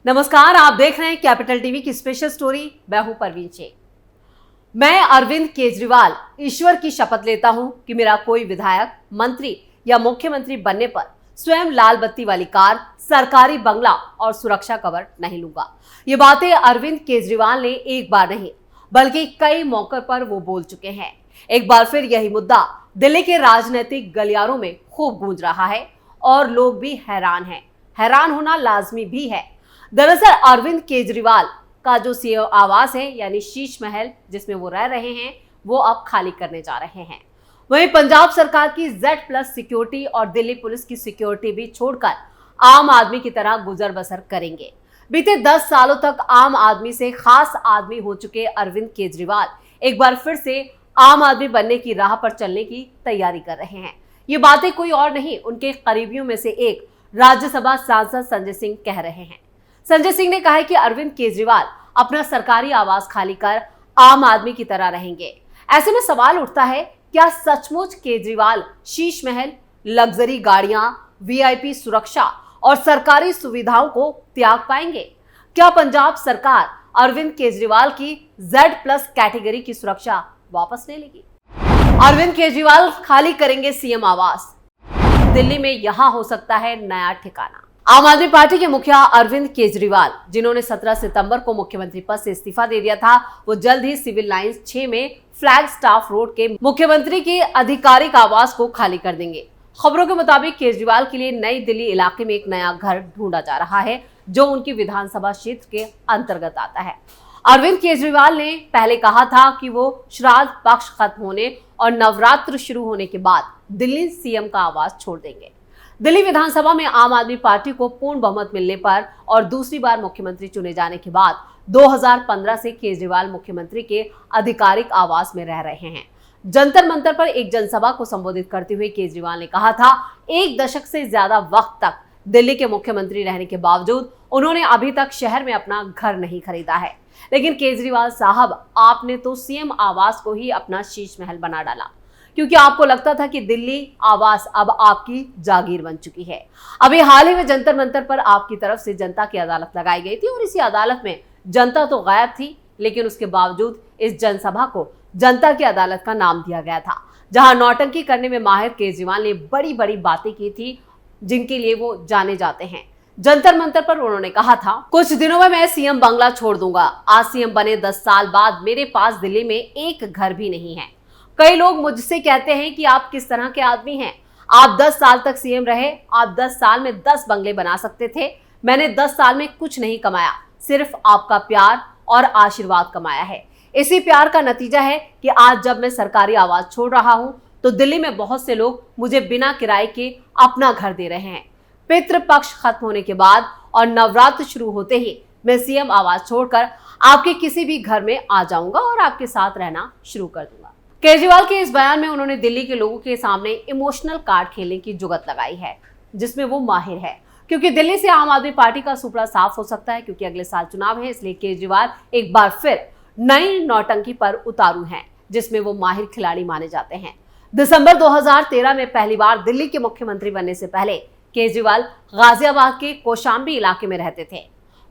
नमस्कार, आप देख रहे हैं कैपिटल टीवी की स्पेशल स्टोरी। मैं हूं परवीन शेख। मैं अरविंद केजरीवाल ईश्वर की शपथ लेता हूं कि मेरा कोई विधायक, मंत्री या मुख्यमंत्री बनने पर स्वयं लाल बत्ती वाली कार, सरकारी बंगला और सुरक्षा कवर नहीं लूंगा। ये बातें अरविंद केजरीवाल ने एक बार नहीं बल्कि कई मौकों पर वो बोल चुके हैं। एक बार फिर यही मुद्दा दिल्ली के राजनीतिक गलियारों में खूब गूंज रहा है और लोग भी हैरान हैं। हैरान होना लाजमी भी है। दरअसल अरविंद केजरीवाल का जो सीएम आवास है यानी शीश महल जिसमें वो रह रहे हैं, वो अब खाली करने जा रहे हैं। वहीं पंजाब सरकार की Z+ सिक्योरिटी और दिल्ली पुलिस की सिक्योरिटी भी छोड़कर आम आदमी की तरह गुजर बसर करेंगे। बीते 10 सालों तक आम आदमी से खास आदमी हो चुके अरविंद केजरीवाल एक बार फिर से आम आदमी बनने की राह पर चलने की तैयारी कर रहे हैं। ये बातें कोई और नहीं, उनके करीबियों में से एक राज्यसभा सांसद संजय सिंह कह रहे हैं। संजय सिंह ने कहा है कि अरविंद केजरीवाल अपना सरकारी आवास खाली कर आम आदमी की तरह रहेंगे। ऐसे में सवाल उठता है, क्या सचमुच केजरीवाल शीश महल, लग्जरी गाड़ियां, VIP सुरक्षा और सरकारी सुविधाओं को त्याग पाएंगे? क्या पंजाब सरकार अरविंद केजरीवाल की Z+ कैटेगरी की सुरक्षा वापस ले लेगी? अरविंद केजरीवाल खाली करेंगे सीएम आवास। दिल्ली में यहां हो सकता है नया ठिकाना। आम आदमी पार्टी के मुखिया अरविंद केजरीवाल, जिन्होंने 17 सितंबर को मुख्यमंत्री पद से इस्तीफा दे दिया था, वो जल्द ही सिविल लाइंस 6 में फ्लैग स्टाफ रोड के मुख्यमंत्री के आधिकारिक आवास को खाली कर देंगे। खबरों के मुताबिक केजरीवाल के लिए नई दिल्ली इलाके में एक नया घर ढूंढा जा रहा है जो उनकी विधानसभा क्षेत्र के अंतर्गत आता है। अरविंद केजरीवाल ने पहले कहा था कि वो श्राद्ध पक्ष खत्म होने और नवरात्र शुरू होने के बाद दिल्ली सीएम का आवास छोड़ देंगे। दिल्ली विधानसभा में आम आदमी पार्टी को पूर्ण बहुमत मिलने पर और दूसरी बार मुख्यमंत्री चुने जाने के बाद 2015 से केजरीवाल मुख्यमंत्री के आधिकारिक आवास में रह रहे हैं। जंतर मंतर पर एक जनसभा को संबोधित करते हुए केजरीवाल ने कहा था, 1 दशक से ज्यादा वक्त तक दिल्ली के मुख्यमंत्री रहने के बावजूद उन्होंने अभी तक शहर में अपना घर नहीं खरीदा है। लेकिन केजरीवाल साहब, आपने तो सीएम आवास को ही अपना शीश महल बना डाला, क्योंकि आपको लगता था कि दिल्ली आवास अब आपकी जागीर बन चुकी है। अभी हाल ही में जंतर मंतर पर आपकी तरफ से जनता की अदालत लगाई गई थी और इसी अदालत में जनता तो गायब थी, लेकिन उसके बावजूद इस जनसभा को जनता की अदालत का नाम दिया गया था, जहां नौटंकी करने में माहिर केजरीवाल ने बड़ी बड़ी बातें की थी जिनके लिए वो जाने जाते हैं। जंतर मंतर पर उन्होंने कहा था, कुछ दिनों में मैं सीएम बंगला छोड़ दूंगा। आज सीएम बने 10 साल बाद मेरे पास दिल्ली में एक घर भी नहीं है। कई लोग मुझसे कहते हैं कि आप किस तरह के आदमी हैं। आप 10 साल तक सीएम रहे, आप 10 साल में 10 बंगले बना सकते थे। मैंने 10 साल में कुछ नहीं कमाया, सिर्फ आपका प्यार और आशीर्वाद कमाया है। इसी प्यार का नतीजा है कि आज जब मैं सरकारी आवास छोड़ रहा हूं तो दिल्ली में बहुत से लोग मुझे बिना किराए के अपना घर दे रहे हैं। पितृपक्ष खत्म होने के बाद और नवरात्र शुरू होते ही मैं सीएम आवास छोड़कर आपके किसी भी घर में आ जाऊंगा और आपके साथ रहना शुरू कर दूंगा। केजरीवाल के इस बयान में उन्होंने दिल्ली के लोगों के सामने इमोशनल कार्ड खेलने की जुगत लगाई है, जिसमें वो माहिर है, क्योंकि दिल्ली से आम आदमी पार्टी का सुपड़ा साफ हो सकता है, क्योंकि अगले साल चुनाव है। इसलिए केजरीवाल एक बार फिर नई नौटंकी पर उतारू हैं, जिसमें वो माहिर खिलाड़ी माने जाते हैं। दिसंबर 2013 में पहली बार दिल्ली के मुख्यमंत्री बनने से पहले केजरीवाल गाजियाबाद के कौशाम्बी इलाके में रहते थे।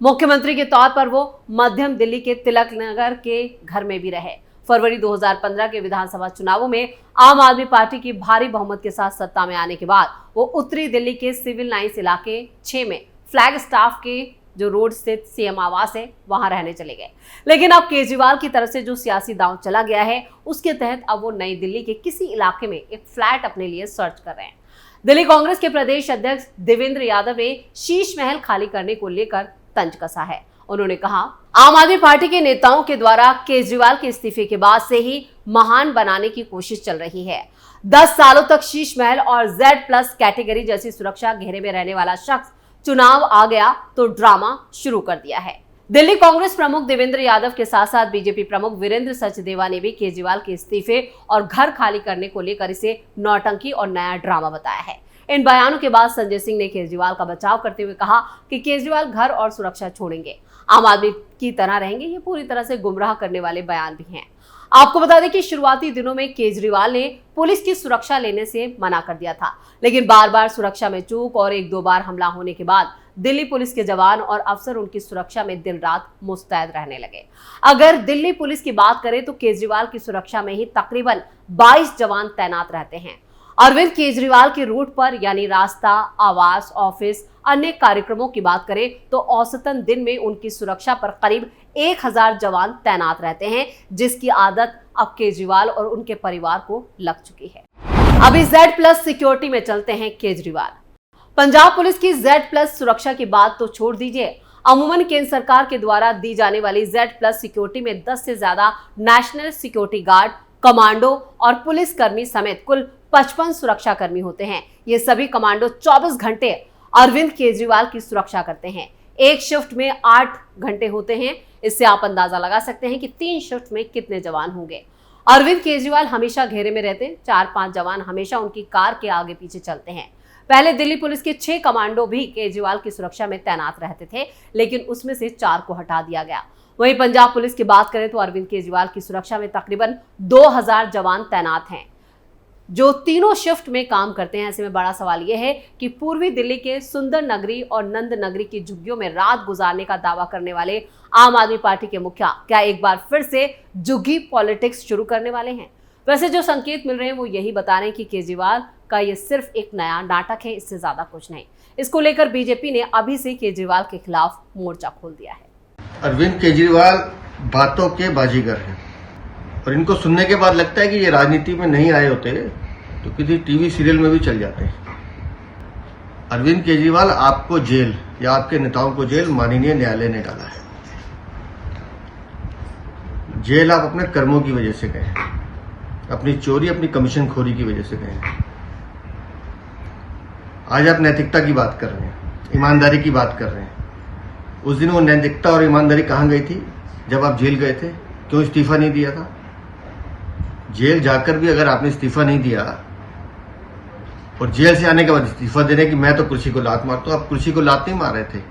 मुख्यमंत्री के तौर पर वो मध्यम दिल्ली के तिलक नगर के घर में भी रहे। फरवरी 2015 के विधानसभा चुनावों में आम आदमी पार्टी की भारी बहुमत के साथ सत्ता में आने के बाद वो उत्तरी दिल्ली के सिविल लाइंस इलाके 6 में फ्लैग स्टाफ के जो रोड स्थित सीएम आवास है वहां रहने चले गए। लेकिन अब केजरीवाल की तरफ से जो सियासी दांव चला गया है, उसके तहत अब वो नई दिल्ली के किसी इलाके में एक फ्लैट अपने लिए सर्च कर रहे हैं। दिल्ली कांग्रेस के प्रदेश अध्यक्ष देवेंद्र यादव ने शीश महल खाली करने को लेकर तंज कसा है। उन्होंने कहा, आम आदमी पार्टी के नेताओं के द्वारा केजरीवाल के इस्तीफे के बाद से ही महान बनाने की कोशिश चल रही है। 10 सालों तक शीश महल और Z+ कैटेगरी जैसी सुरक्षा घेरे में रहने वाला शख्स चुनाव आ गया तो ड्रामा शुरू कर दिया है। दिल्ली कांग्रेस प्रमुख देवेंद्र यादव के साथ साथ बीजेपी प्रमुख वीरेंद्र सचदेवा ने भी केजरीवाल के इस्तीफे और घर खाली करने को लेकर इसे नौटंकी और नया ड्रामा बताया है। इन बयानों के बाद संजय सिंह ने केजरीवाल का बचाव करते हुए कहा कि केजरीवाल घर और सुरक्षा छोड़ेंगे, आम आदमी की तरह रहेंगे। ये पूरी तरह से गुमराह करने वाले बयान भी हैं। आपको बता दें कि शुरुआती दिनों में केजरीवाल ने पुलिस की सुरक्षा लेने से मना कर दिया था, लेकिन बार बार सुरक्षा में चूक और 1-2 बार हमला होने के बाद दिल्ली पुलिस के जवान और अफसर उनकी सुरक्षा में दिन रात मुस्तैद रहने लगे। अगर दिल्ली पुलिस की बात करें तो केजरीवाल की सुरक्षा में ही तकरीबन 22 जवान तैनात रहते हैं। अरविंद केजरीवाल के रूट पर यानी रास्ता, आवास, ऑफिस, अन्य कार्यक्रमों की बात करें तो औसतन दिन में उनकी सुरक्षा पर करीब 1000 जवान तैनात रहते हैं, जिसकी आदत अब केजरीवाल और उनके परिवार को लग चुकी है। अभी Z+ सिक्योरिटी में चलते हैं केजरीवाल। पंजाब पुलिस की Z+ सुरक्षा की बात तो छोड़ दीजिए, अमूमन केंद्र सरकार के द्वारा दी जाने वाली Z+ सिक्योरिटी में 10 से ज्यादा नेशनल सिक्योरिटी गार्ड, कमांडो और पुलिस कर्मी समेत कुल 55 सुरक्षा कर्मी होते हैं। ये सभी कमांडो 24 घंटे अरविंद केजरीवाल की सुरक्षा करते हैं। एक शिफ्ट में 8 घंटे होते हैं। इससे आप अंदाजा लगा सकते हैं कि 3 शिफ्ट में कितने जवान होंगे। अरविंद केजरीवाल हमेशा घेरे में रहते हैं। 4-5 जवान हमेशा उनकी कार के आगे पीछे चलते हैं। पहले दिल्ली पुलिस के 6 कमांडो भी केजरीवाल की सुरक्षा में तैनात रहते थे, लेकिन उसमें से 4 को हटा दिया गया। वहीं पंजाब पुलिस की बात करें तो अरविंद केजरीवाल की सुरक्षा में तकरीबन 2000 जवान तैनात हैं, जो तीनों शिफ्ट में काम करते हैं। ऐसे में बड़ा सवाल यह है कि पूर्वी दिल्ली के सुंदर नगरी और नंद नगरी की झुग्गियों में रात गुजारने का दावा करने वाले आम आदमी पार्टी के मुखिया क्या एक बार फिर से झुग्गी पॉलिटिक्स शुरू करने वाले हैं? वैसे जो संकेत मिल रहे हैं वो यही बता रहे हैं कि केजरीवाल का ये सिर्फ एक नया नाटक है, इससे ज्यादा कुछ नहीं। इसको लेकर बीजेपी ने अभी से केजरीवाल के खिलाफ मोर्चा खोल दिया है। अरविंद केजरीवाल बातों के बाजीगर हैं और इनको सुनने के बाद लगता है कि ये राजनीति में नहीं आए होते तो किसी टीवी सीरियल में भी चल जाते हैं। अरविंद केजरीवाल आपको जेल या आपके नेताओं को जेल माननीय न्यायालय ने डाला है। जेल आप अपने कर्मों की वजह से गए, अपनी चोरी, अपनी कमीशन खोरी की वजह से गए। आज आप नैतिकता की बात कर रहे हैं, ईमानदारी की बात कर रहे हैं। उस दिन वो नैतिकता और ईमानदारी कहाँ गई थी जब आप जेल गए थे? क्यों इस्तीफा नहीं दिया था? जेल जाकर भी अगर आपने इस्तीफा नहीं दिया और जेल से आने के बाद इस्तीफा देने की मैं तो कुर्सी को लात मारता हूं, आप कुर्सी को लात नहीं मार रहे थे।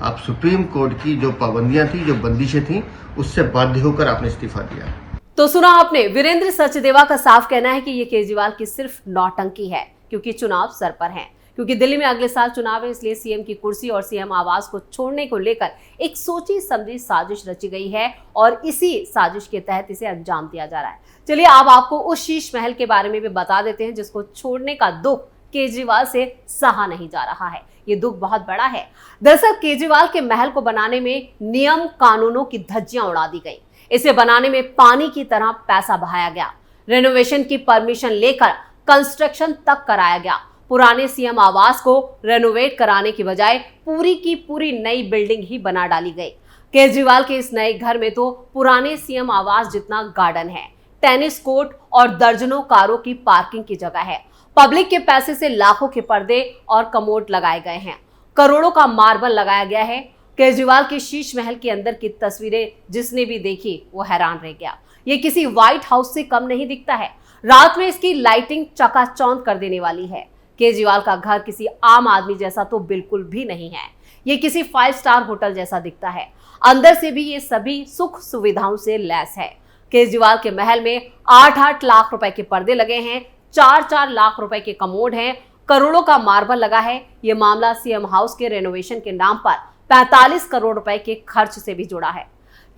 आप सुप्रीम कोर्ट की जो पाबंदियां थी, जो बंदिशें थी, उससे बाध्य होकर आपने इस्तीफा दिया। तो सुना आपने, वीरेंद्र सचदेवा का साफ कहना है कि ये केजरीवाल की सिर्फ नौटंकी है, क्योंकि चुनाव सर पर है। क्योंकि दिल्ली में अगले साल चुनाव है, इसलिए सीएम की कुर्सी और सीएम आवास को छोड़ने को लेकर एक सोची समझी साजिश रची गई है और इसी साजिश के तहत इसे अंजाम दिया जा रहा है। चलिए अब आपको उस शीश महल के बारे में भी बता देते हैं जिसको छोड़ने का दुख केजरीवाल से सहा नहीं जा रहा है। ये दुख बहुत बड़ा है। दरअसल केजरीवाल के महल को बनाने में नियम कानूनों की धज्जियां उड़ा दी गई। इसे बनाने में पानी की तरह पैसा बहाया गया। रेनोवेशन की परमिशन लेकर कंस्ट्रक्शन तक कराया गया। पुराने सीएम आवास को रेनोवेट कराने की बजाय पूरी की पूरी नई बिल्डिंग ही बना डाली गई। केजरीवाल के इस नए घर में तो पुराने सीएम आवास जितना गार्डन है, टेनिस कोर्ट और दर्जनों कारों की पार्किंग की जगह है। पब्लिक के पैसे से लाखों के पर्दे और कमोड लगाए गए हैं। करोड़ों का मार्बल लगाया गया है। केजरीवाल के शीश महल के अंदर की तस्वीरें जिसने भी देखी वो हैरान रह गया। ये किसी व्हाइट हाउस से कम नहीं दिखता है। रात में इसकी लाइटिंग चकाचौंध कर देने वाली है। केजरीवाल का घर किसी आम आदमी जैसा तो बिल्कुल भी नहीं है। ये किसी 5 स्टार होटल जैसा दिखता है। अंदर से भी ये सभी सुख सुविधाओं से लैस है। केजरीवाल के महल में 8-8 लाख रुपए के पर्दे लगे हैं, 4-4 लाख रुपए के कमोड हैं, करोड़ों का मार्बल लगा है। ये मामला सीएम हाउस के रेनोवेशन के नाम पर 45 करोड़ रुपए के खर्च से भी जुड़ा है।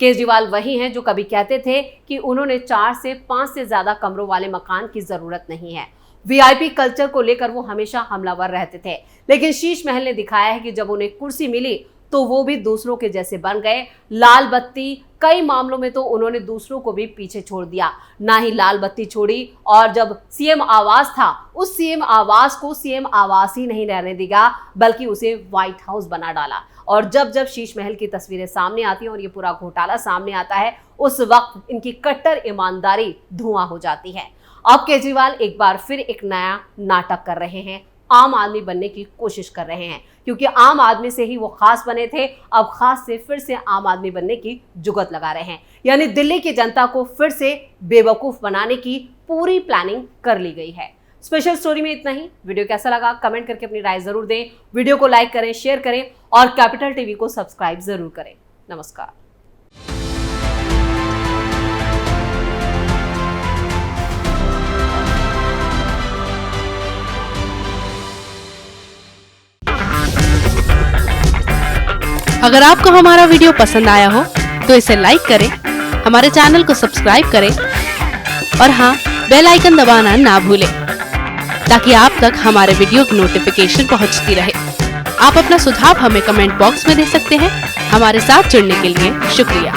केजरीवाल वही हैं जो कभी कहते थे कि उन्होंने 4 से 5 से ज्यादा कमरों वाले मकान की जरूरत नहीं है। वीआईपी कल्चर को लेकर वो हमेशा हमलावर रहते थे, लेकिन शीश महल ने दिखाया है कि जब उन्हें कुर्सी मिली तो वो भी दूसरों के जैसे बन गए। लाल बत्ती, कई मामलों में तो उन्होंने दूसरों को भी पीछे छोड़ दिया, ना ही लाल बत्ती छोड़ी। और जब सीएम आवास था, उस सीएम आवास को सीएम आवास ही नहीं रहने दिया, बल्कि उसे व्हाइट हाउस बना डाला। और जब जब शीश महल की तस्वीरें सामने आती हैं और ये पूरा घोटाला सामने आता है, उस वक्त इनकी कट्टर ईमानदारी धुआं हो जाती है। अब केजरीवाल एक बार फिर एक नया नाटक कर रहे हैं, आम आदमी बनने की कोशिश कर रहे हैं, क्योंकि आम आदमी से ही वो खास बने थे। अब खास से फिर से आम आदमी बनने की जुगत लगा रहे हैं, यानी दिल्ली की जनता को फिर से बेवकूफ बनाने की पूरी प्लानिंग कर ली गई है। स्पेशल स्टोरी में इतना ही। वीडियो कैसा लगा कमेंट करके अपनी राय जरूर दें। वीडियो को लाइक करें, शेयर करें और कैपिटल टीवी को सब्सक्राइब जरूर करें। नमस्कार। अगर आपको हमारा वीडियो पसंद आया हो तो इसे लाइक करें, हमारे चैनल को सब्सक्राइब करें और हाँ, बेल आइकन दबाना ना भूलें ताकि आप तक हमारे वीडियो की नोटिफिकेशन पहुंचती रहे। आप अपना सुझाव हमें कमेंट बॉक्स में दे सकते हैं। हमारे साथ जुड़ने के लिए शुक्रिया।